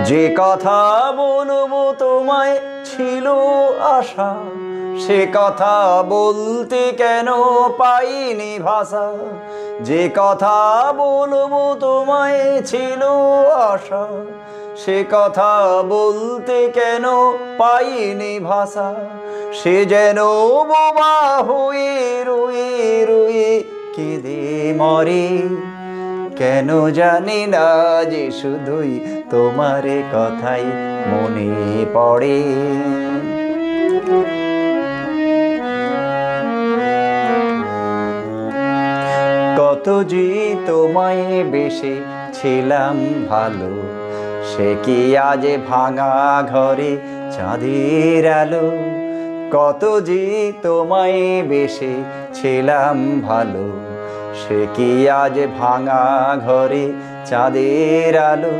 যে কথা বলবো তোমায় ছিল আশা, সে কথা বলতে কেন পাইনি ভাষা। যে কথা বলবো তোমায় ছিল আশা, সে কথা বলতে কেন পাইনি ভাষা। সে যেন বোবা হয়ে রয়ে রয়ে কেঁদে মরে। কেন জানি না যে শুধুই তোমার কথাই মনে পড়ে। কত যে তোমায় বেশি ছিলাম ভালো, সে কি আজ ভাঙা ঘরে চাঁদের আলো। কত যে তোমায় বেশি ছিলাম ভালো, সে কি আজ ভাঙা ঘরে চাঁদের আলো।